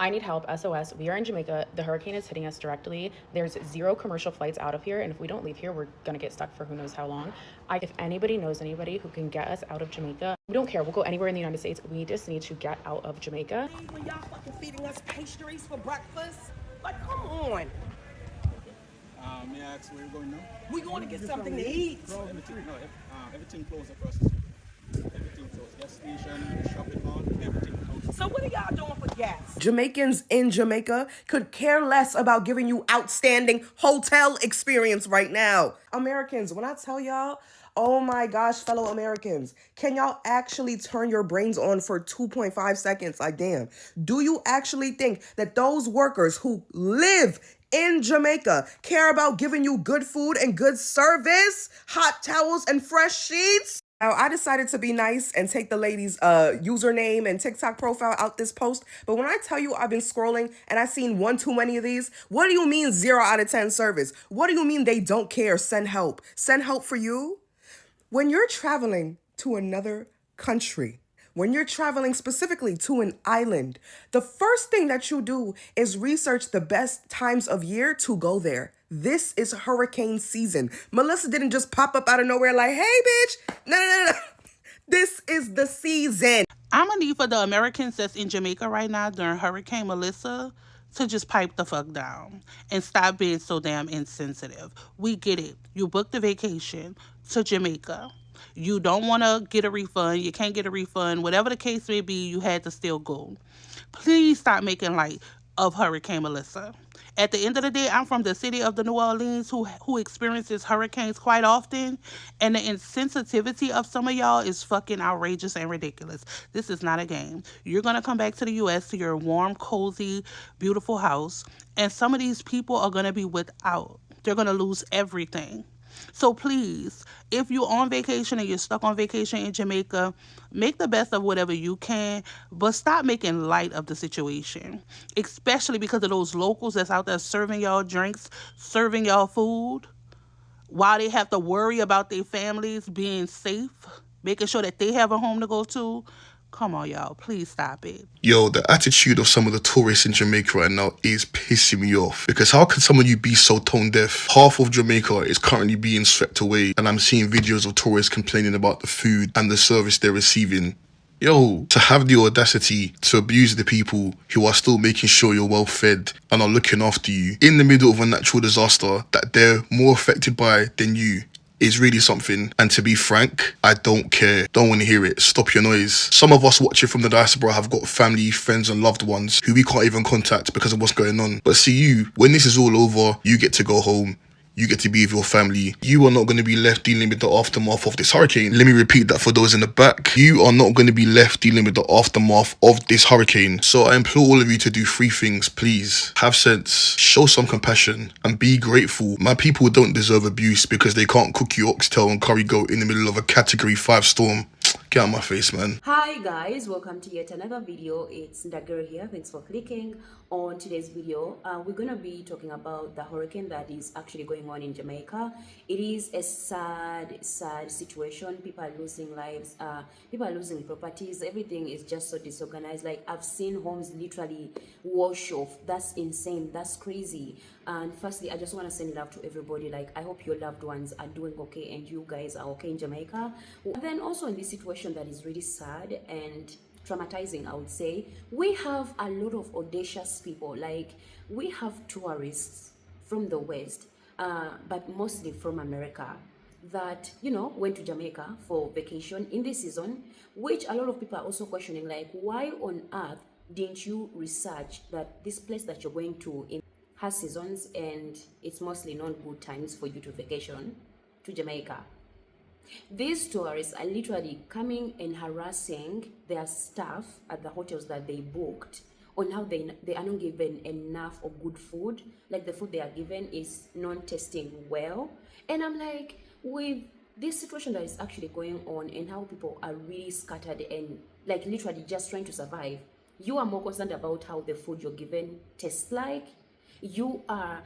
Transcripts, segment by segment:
I need help, SOS. We are in Jamaica. The hurricane is hitting us directly. There's 0 commercial flights out of here, and if we don't leave here, we're gonna get stuck for who knows how long. If anybody knows anybody who can get us out of Jamaica, we don't care. We'll go anywhere in the United States. We just need to get out of Jamaica. When y'all fucking feeding us pastries for breakfast? Like, come on. May I ask where you're going now? We going to get something to eat. Everything closed across the street. Everything closed. Gas station, shopping mall, everything closed. So what are y'all doing for gas? Jamaicans in Jamaica could care less about giving you outstanding hotel experience right now. Americans, when I tell y'all, oh my gosh, fellow Americans, can y'all actually turn your brains on for 2.5 seconds? Like, damn, do you actually think that those workers who live in Jamaica care about giving you good food and good service, hot towels and fresh sheets? Now, I decided to be nice and take the lady's username and TikTok profile out this post. But when I tell you I've been scrolling and I've seen one too many of these, what do you mean 0 out of 10 service? What do you mean they don't care? Send help. Send help for you? When you're traveling to another country, when you're traveling specifically to an island, the first thing that you do is research the best times of year to go there. This is hurricane season. Melissa didn't just pop up out of nowhere like, hey, bitch. No. This is the season. I'm gonna need for the Americans that's in Jamaica right now during Hurricane Melissa to just pipe the fuck down and stop being so damn insensitive. We get it. You booked a vacation to Jamaica. You don't want to get a refund. You can't get a refund. Whatever the case may be, you had to still go. Please stop making light of Hurricane Melissa. At the end of the day, I'm from the city of the New Orleans who experiences hurricanes quite often, and the insensitivity of some of y'all is fucking outrageous and ridiculous. This is not a game. You're going to come back to the U.S. to your warm, cozy, beautiful house, and some of these people are going to be without. They're going to lose everything. So please, if you're on vacation and you're stuck on vacation in Jamaica, make the best of whatever you can, but stop making light of the situation, especially because of those locals that's out there serving y'all drinks, serving y'all food, while they have to worry about their families being safe, making sure that they have a home to go to. Come on, y'all. Please stop it. Yo, the attitude of some of the tourists in Jamaica right now is pissing me off. Because how can some of you be so tone deaf? Half of Jamaica is currently being swept away, and I'm seeing videos of tourists complaining about the food and the service they're receiving. Yo, to have the audacity to abuse the people who are still making sure you're well fed and are looking after you in the middle of a natural disaster that they're more affected by than you is really something. And to be frank, I don't care. Don't want to hear it. Stop your noise. Some of us watching from the diaspora have got family, friends and loved ones who we can't even contact because of what's going on. But see you, when this is all over, you get to go home. You get to be with your family. You are not going to be left dealing with the aftermath of this hurricane. Let me repeat that for those in the back. You are not going to be left dealing with the aftermath of this hurricane. So I implore all of you to do 3 things, please. Have sense, show some compassion, and be grateful. My people don't deserve abuse because they can't cook you oxtail and curry goat in the middle of a Category 5 storm. Get out of my face, man. Hi guys, welcome to yet another video. It's the girl here. Thanks for clicking on today's video. We're gonna be talking about the hurricane that is actually going on in Jamaica. It is a sad situation. People are losing lives, people are losing properties. Everything is just so disorganized. Like, I've seen homes literally wash off. That's insane. That's crazy. And firstly, I just want to send love to everybody. Like, I hope your loved ones are doing okay and you guys are okay in Jamaica. And then also in this situation that is really sad and traumatizing, I would say, we have a lot of audacious people. Like, we have tourists from the West, but mostly from America, that, you know, went to Jamaica for vacation in this season, which a lot of people are also questioning, like, why on earth didn't you research that this place that you're going to in has seasons and it's mostly not good times for you to vacation to Jamaica? These tourists are literally coming and harassing their staff at the hotels that they booked on how they are not given enough of good food. Like, the food they are given is not tasting well. And I'm like, with this situation that is actually going on and how people are really scattered and like literally just trying to survive, you are more concerned about how the food you're given tastes like. You are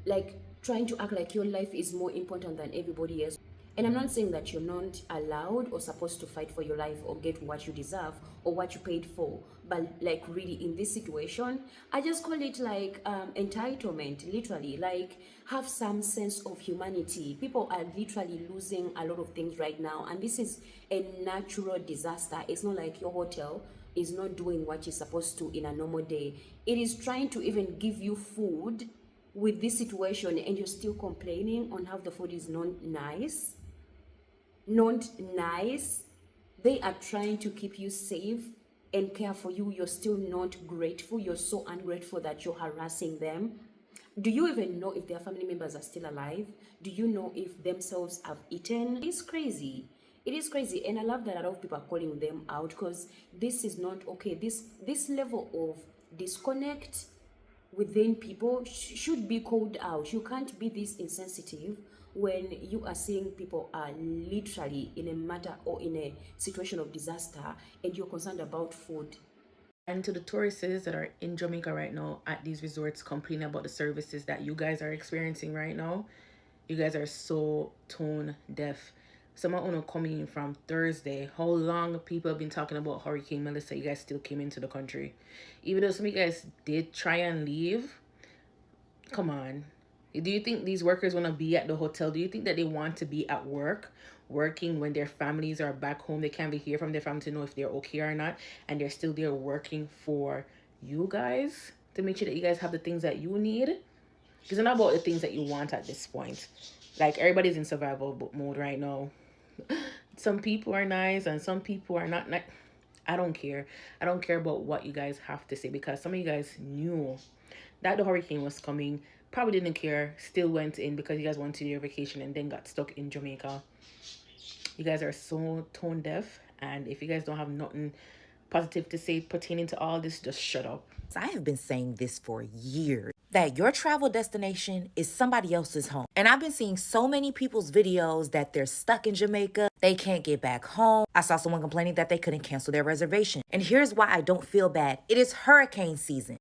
like trying to act like your life is more important than everybody else. And I'm not saying that you're not allowed or supposed to fight for your life or get what you deserve or what you paid for, but like really in this situation, I just call it like entitlement, literally. Like, have some sense of humanity. People are literally losing a lot of things right now, and this is a natural disaster. It's not like your hotel is not doing what it's supposed to in a normal day. It is trying to even give you food with this situation, and you're still complaining on how the food is not nice. They are trying to keep you safe and care for you. You're still not grateful. You're so ungrateful that you're harassing them. Do you even know if their family members are still alive? Do you know if themselves have eaten? It's crazy. It is crazy. And I love that a lot of people are calling them out, because this is not okay. This level of disconnect within people should be called out. You can't be this insensitive when you are seeing people are literally in a matter or in a situation of disaster, and you're concerned about food. And to the tourists that are in Jamaica right now at these resorts complaining about the services that you guys are experiencing right now, you guys are so tone deaf. Some of you coming in from Thursday. How long people have been talking about Hurricane Melissa? You guys still came into the country. Even though some of you guys did try and leave, come on. Do you think these workers want to be at the hotel? Do you think that they want to be at work, working when their families are back home? They can't be hear from their family to know if they're okay or not, and they're still there working for you guys to make sure that you guys have the things that you need? It's not about the things that you want at this point. Like, everybody's in survival mode right now. Some people are nice and some people are not nice. I don't care. I don't care about what you guys have to say, because some of you guys knew that the hurricane was coming, probably didn't care, still went in because you guys went to your vacation and then got stuck in Jamaica. You guys are so tone deaf, and if you guys don't have nothing positive to say pertaining to all this, just shut up. I have been saying this for years, that your travel destination is somebody else's home. And I've been seeing so many people's videos that they're stuck in Jamaica, they can't get back home. I saw someone complaining that they couldn't cancel their reservation. And here's why I don't feel bad. It is hurricane season.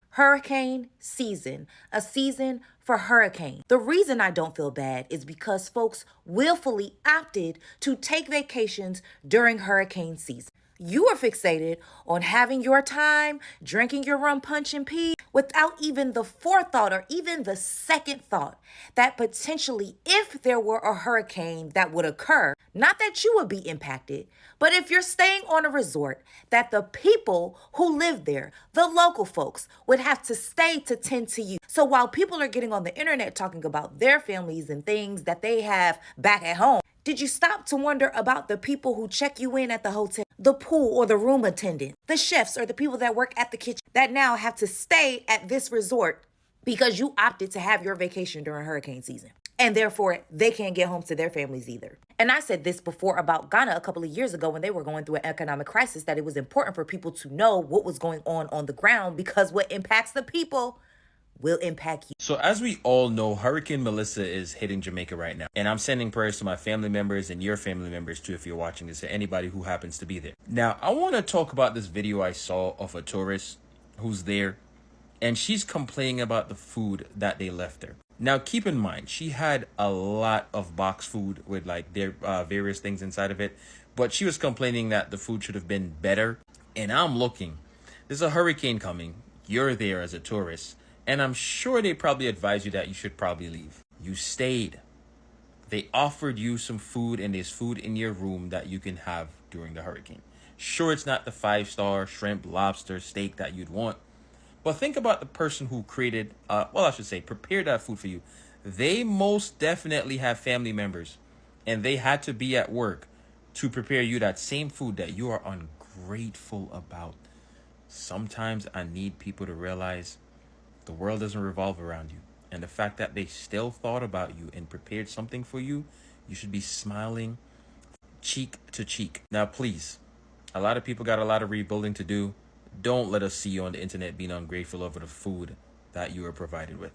Hurricane season. A season for hurricane. The reason I don't feel bad is because folks willfully opted to take vacations during hurricane season. You are fixated on having your time, drinking your rum punch and pee, without even the forethought or even the second thought that potentially, if there were a hurricane that would occur, not that you would be impacted, but if you're staying on a resort, that the people who live there, the local folks, would have to stay to tend to you. So while people are getting on the internet talking about their families and things that they have back at home, did you stop to wonder about the people who check you in at the hotel, the pool or the room attendant, the chefs or the people that work at the kitchen that now have to stay at this resort because you opted to have your vacation during hurricane season? And therefore, they can't get home to their families either. And I said this before about Ghana a couple of years ago when they were going through an economic crisis, that it was important for people to know what was going on the ground, because what impacts the people will impact you. So as we all know, Hurricane Melissa is hitting Jamaica right now. And I'm sending prayers to my family members and your family members too, if you're watching this, or anybody who happens to be there. Now, I want to talk about this video I saw of a tourist who's there, and she's complaining about the food that they left her. Now, keep in mind, she had a lot of box food with like their various things inside of it, but she was complaining that the food should have been better. And I'm looking, there's a hurricane coming. You're there as a tourist. And I'm sure they probably advised you that you should probably leave. You stayed. They offered you some food, and there's food in your room that you can have during the hurricane. Sure, it's not the 5-star shrimp, lobster, steak that you'd want. But think about the person who prepared that food for you. They most definitely have family members, and they had to be at work to prepare you that same food that you are ungrateful about. Sometimes I need people to realize the world doesn't revolve around you. And the fact that they still thought about you and prepared something for you, you should be smiling cheek to cheek. Now, please, a lot of people got a lot of rebuilding to do. Don't let us see you on the internet being ungrateful over the food that you were provided with.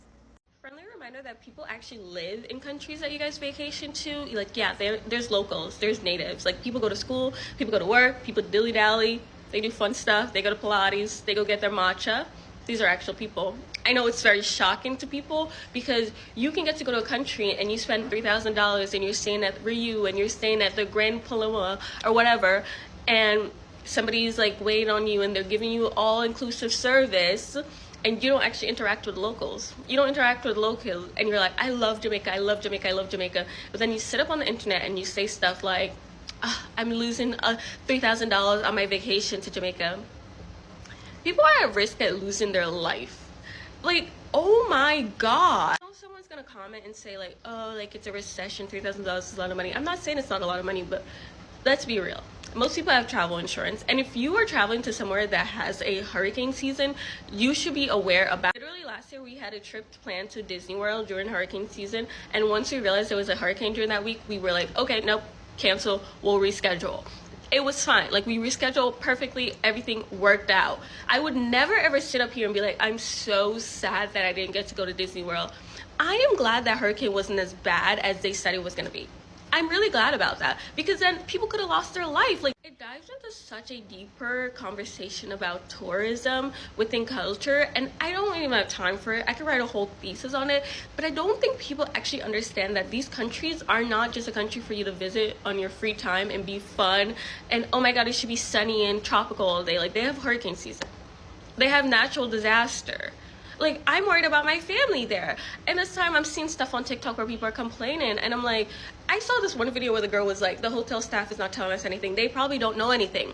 Friendly reminder that people actually live in countries that you guys vacation to. Like, yeah, there's locals, there's natives. Like, people go to school, people go to work, people dilly-dally, they do fun stuff, they go to Pilates, they go get their matcha. These are actual people. I know it's very shocking to people, because you can get to go to a country and you spend $3,000 and you're staying at Riu and you're staying at the Grand Paloma or whatever, and somebody's like waiting on you and they're giving you all-inclusive service, and you don't actually interact with locals. You don't interact with locals, and you're like, I love Jamaica, I love Jamaica, I love Jamaica. But then you sit up on the internet and you say stuff like, I'm losing $3,000 on my vacation to Jamaica. People are at risk at losing their life. Like, oh my God. I know someone's gonna comment and say like, oh, like it's a recession, $3,000 is a lot of money. I'm not saying it's not a lot of money, but let's be real. Most people have travel insurance, and if you are traveling to somewhere that has a hurricane season, you should be aware about. Literally last year we had a trip planned to Disney World during hurricane season, and once we realized there was a hurricane during that week, we were like, okay, nope, cancel, we'll reschedule. It was fine. Like, we rescheduled perfectly, everything worked out. I would never ever sit up here and be like, I'm so sad that I didn't get to go to Disney World. I am glad that hurricane wasn't as bad as they said it was gonna be. I'm really glad about that, because then people could have lost their life. Like, it dives into such a deeper conversation about tourism within culture, and I don't even have time for it. I could write a whole thesis on it, but I don't think people actually understand that these countries are not just a country for you to visit on your free time and be fun, and oh my God, it should be sunny and tropical all day. Like, they have hurricane season. They have natural disaster. Like, I'm worried about my family there. And this time I'm seeing stuff on TikTok where people are complaining, and I'm like, I saw this one video where the girl was like, the hotel staff is not telling us anything. They probably don't know anything.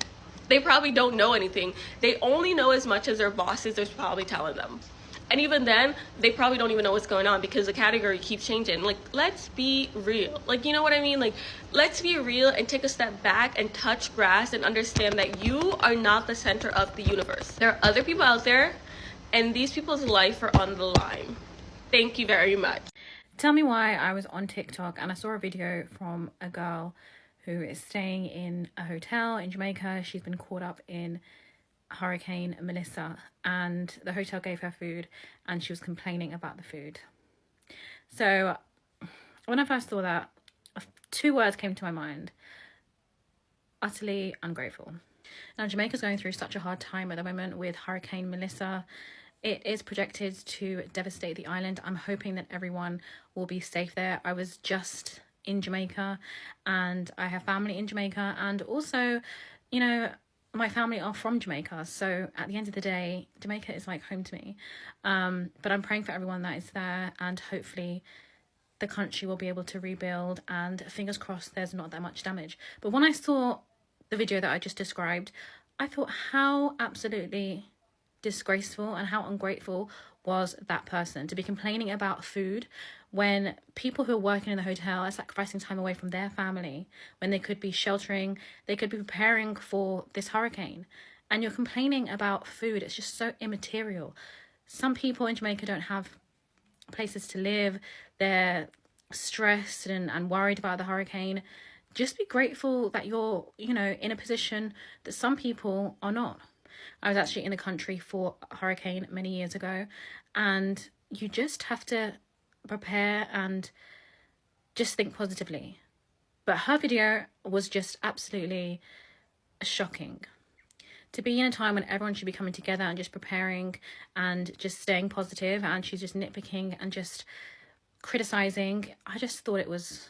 They probably don't know anything. They only know as much as their bosses are probably telling them. And even then, they probably don't even know what's going on, because the category keeps changing. Like, let's be real. Like, you know what I mean? Like, let's be real and take a step back and touch grass and understand that you are not the center of the universe. There are other people out there, and these people's life are on the line. Thank you very much. Tell me why I was on TikTok and I saw a video from a girl who is staying in a hotel in Jamaica. She's been caught up in Hurricane Melissa, and the hotel gave her food and she was complaining about the food. So when I first saw that, 2 words came to my mind: utterly ungrateful. Now, Jamaica's going through such a hard time at the moment with Hurricane Melissa. It is projected to devastate the island. I'm hoping that everyone will be safe there. I was just in Jamaica and I have family in Jamaica, and also, you know, my family are from Jamaica. So at the end of the day, Jamaica is like home to me. But I'm praying for everyone that is there, and hopefully the country will be able to rebuild, and fingers crossed there's not that much damage. But when I saw the video that I just described, I thought how absolutely disgraceful and how ungrateful was that person to be complaining about food when people who are working in the hotel are sacrificing time away from their family, when they could be sheltering, they could be preparing for this hurricane, and you're complaining about food. It's just so immaterial. Some people in Jamaica don't have places to live. They're stressed and worried about the hurricane. Just be grateful that you're, you know, in a position that some people are not. I was actually in the country for a hurricane many years ago, and you just have to prepare and just think positively. But her video was just absolutely shocking. To be in a time when everyone should be coming together and just preparing and just staying positive, and she's just nitpicking and just criticizing, I just thought it was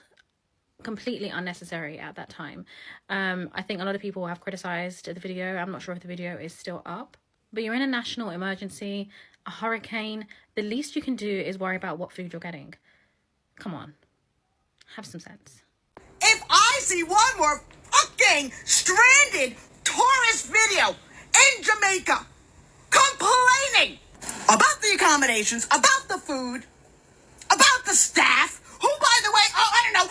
completely unnecessary at that time. I think a lot of people have criticized the video. I'm not sure if the video is still up, but you're in a national emergency, a hurricane. The least you can do is worry about what food you're getting. Come on, have some sense. If I see one more fucking stranded tourist video in Jamaica complaining about the accommodations, about the food, about the staff, who, by the way,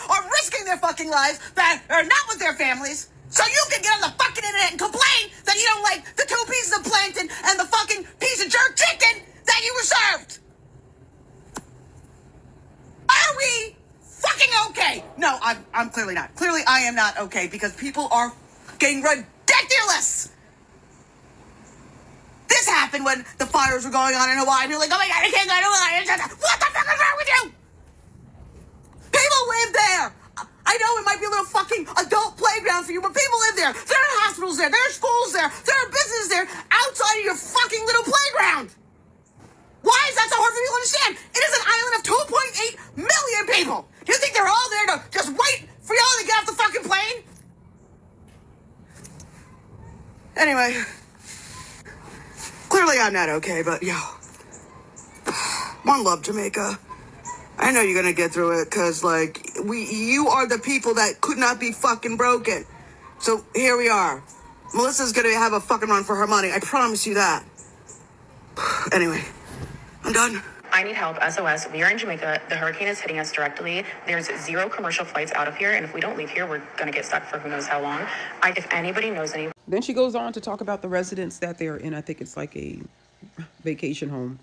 are risking their fucking lives, that are not with their families, so you can get on the fucking internet and complain that you don't like the 2 pieces of plankton and the fucking piece of jerk chicken that you were served. Are we fucking okay? No, I'm clearly not. Clearly I am not okay, because people are getting ridiculous. This happened when the fires were going on in Hawaii, and you're like, oh my God, I can't go to Hawaii. What the fuck is wrong with you? People live there. I know it might be a little fucking adult playground for you, but people live there. There are hospitals there. There are schools there. There are businesses there outside of your fucking little playground. Why is that so hard for people to understand? It is an island of 2.8 million people. Do you think they're all there to just wait for y'all to get off the fucking plane? Anyway, clearly I'm not okay, but yo, one love, Jamaica. I know you're gonna get through it, cause like you are the people that could not be fucking broken. So here we are. Melissa's gonna have a fucking run for her money. I promise you that. Anyway, I'm done. I need help. SOS. We are in Jamaica. The hurricane is hitting us directly. There's 0 commercial flights out of here, and if we don't leave here, we're gonna get stuck for who knows how long. If anybody knows any. Then she goes on to talk about the residence that they're in. I think it's like a vacation home,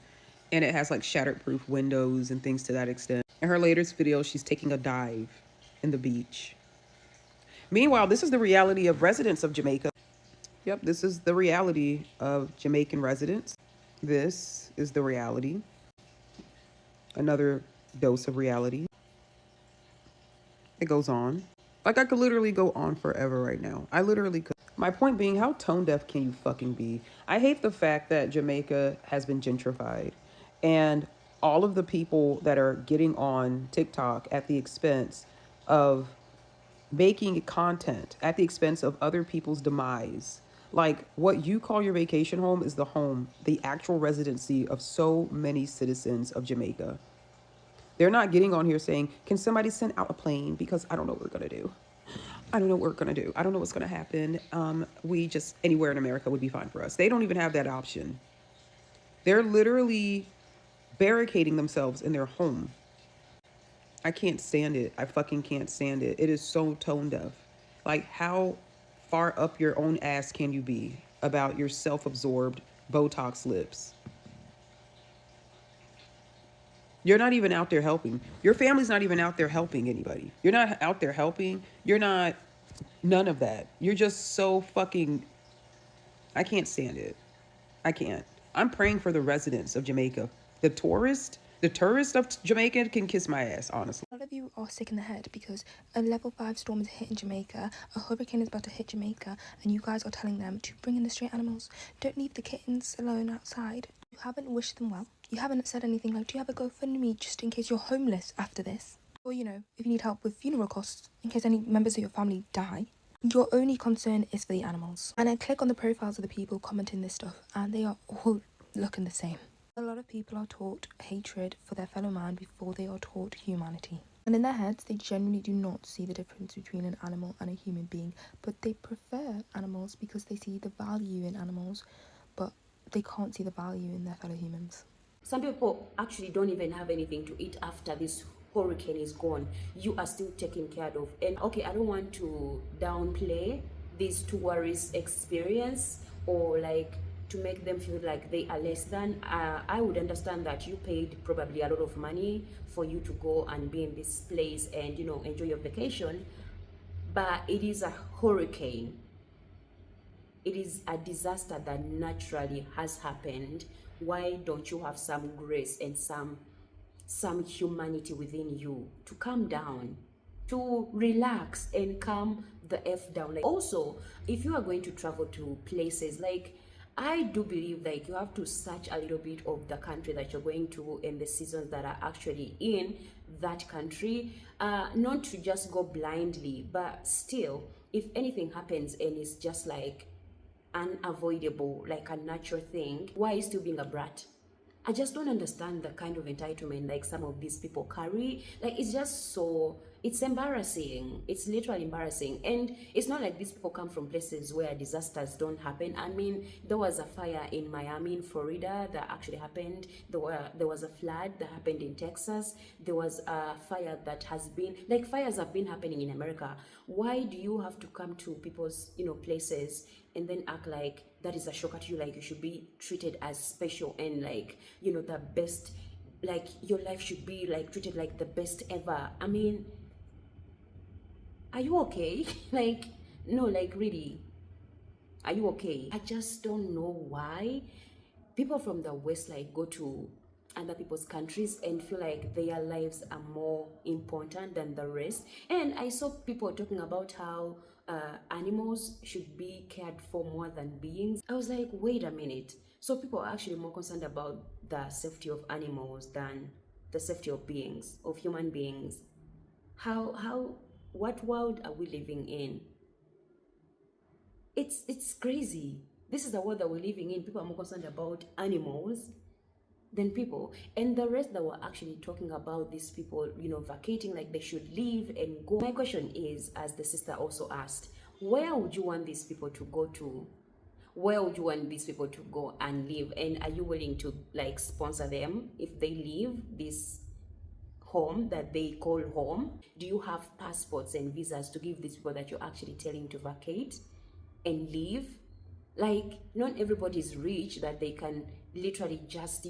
and it has like shatterproof windows and things to that extent. In her latest video, she's taking a dive in the beach. Meanwhile, this is the reality of residents of Jamaica. Yep, this is the reality of Jamaican residents. This is the reality. Another dose of reality. It goes on. Like, I could literally go on forever right now. I literally could. My point being, how tone deaf can you fucking be? I hate the fact that Jamaica has been gentrified, and all of the people that are getting on TikTok at the expense of making content, at the expense of other people's demise. Like, what you call your vacation home is the home, the actual residency of so many citizens of Jamaica. They're not getting on here saying, can somebody send out a plane? Because I don't know what we're going to do. I don't know what we're going to do. I don't know what's going to happen. We just, anywhere in America would be fine for us. They don't even have that option. They're literally barricading themselves in their home. I can't stand it. I fucking can't stand it. It is so tone deaf. Like, how far up your own ass can you be about your self-absorbed Botox lips? You're not even out there helping. Your family's not even out there helping anybody. You're not out there helping. You're not, none of that. You're just so fucking, I can't stand it. I can't. I'm praying for the residents of Jamaica. The tourist of Jamaica can kiss my ass, honestly. A lot of you are sick in the head because a level 5 storm is hitting Jamaica, a hurricane is about to hit Jamaica, and you guys are telling them to bring in the stray animals. Don't leave the kittens alone outside. You haven't wished them well. You haven't said anything like, do you have a GoFundMe just in case you're homeless after this? Or, you know, if you need help with funeral costs, in case any members of your family die. Your only concern is for the animals. And I click on the profiles of the people commenting this stuff, and they are all looking the same. A lot of people are taught hatred for their fellow man before they are taught humanity. And in their heads, they generally do not see the difference between an animal and a human being, but they prefer animals because they see the value in animals, but they can't see the value in their fellow humans. Some people actually don't even have anything to eat after this hurricane is gone. You are still taken care of. And okay, I don't want to downplay this tourist experience or like to make them feel like they are less than. I would understand that you paid probably a lot of money for you to go and be in this place and, you know, enjoy your vacation, but it is a hurricane. It is a disaster that naturally has happened. Why don't you have some grace and some humanity within you to calm down, to relax and calm the F down? Like, also, if you are going to travel to places, like, I do believe like you have to search a little bit of the country that you're going to and the seasons that are actually in that country, not to just go blindly, but still, if anything happens and it's just like unavoidable, like a natural thing, why are you still being a brat? I just don't understand the kind of entitlement like some of these people carry. Like, it's just so, it's embarrassing. It's literally embarrassing. And it's not like these people come from places where disasters don't happen. I mean, there was a fire in Miami, in Florida that actually happened. There was a flood that happened in Texas. There was a fire that has been, like, fires have been happening in America. Why do you have to come to people's, you know, places and then act like that is a shocker to you? Like, you should be treated as special and like, you know, the best, like your life should be like treated like the best ever. I mean, are you okay? Like, no, like, really, are you okay? I just don't know why people from the West like go to other people's countries and feel like their lives are more important than the rest. And I saw people talking about how animals should be cared for more than beings. I was like, wait a minute. So people are actually more concerned about the safety of animals than the safety of beings, of human beings. What world are we living in? It's crazy. This is the world that we're living in. People are more concerned about animals than people. And the rest that were actually talking about these people, vacating, like they should leave and go. My question is, as the sister also asked, where would you want these people to go to? Where would you want these people to go and live? And are you willing to like sponsor them if they leave this home that they call home? Do you have passports and visas to give these people that you're actually telling to vacate and leave? Like, not everybody is rich that they can literally just,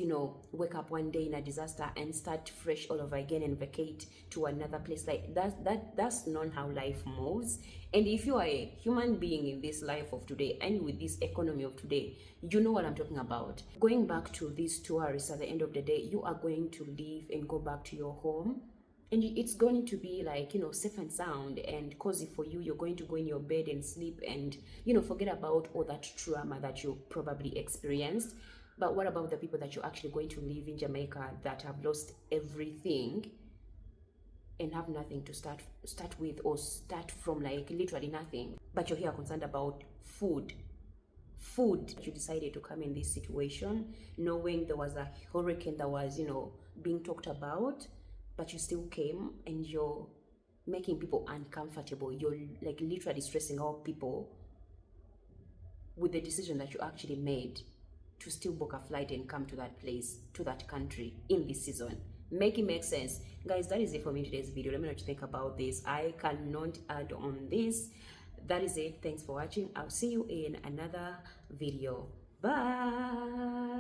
wake up one day in a disaster and start fresh all over again and vacate to another place. Like that's not how life moves. And if you are a human being in this life of today and with this economy of today, you know what I'm talking about. Going back to these tourists at the end of the day, you are going to leave and go back to your home. And it's going to be like, safe and sound and cozy for you. You're going to go in your bed and sleep and, forget about all that trauma that you probably experienced. But what about the people that you're actually going to live in Jamaica that have lost everything and have nothing to start with, or start from like literally nothing? But you're here concerned about food. You decided to come in this situation knowing there was a hurricane that was, being talked about, but you still came and you're making people uncomfortable. You're like literally stressing out people with the decision that you actually made to still book a flight and come to that place, to that country in this season. Make it make sense. Guys, that is it for me in today's video. Let me know what you think about this. I cannot add on this. That is it. Thanks for watching. I'll see you in another video. Bye.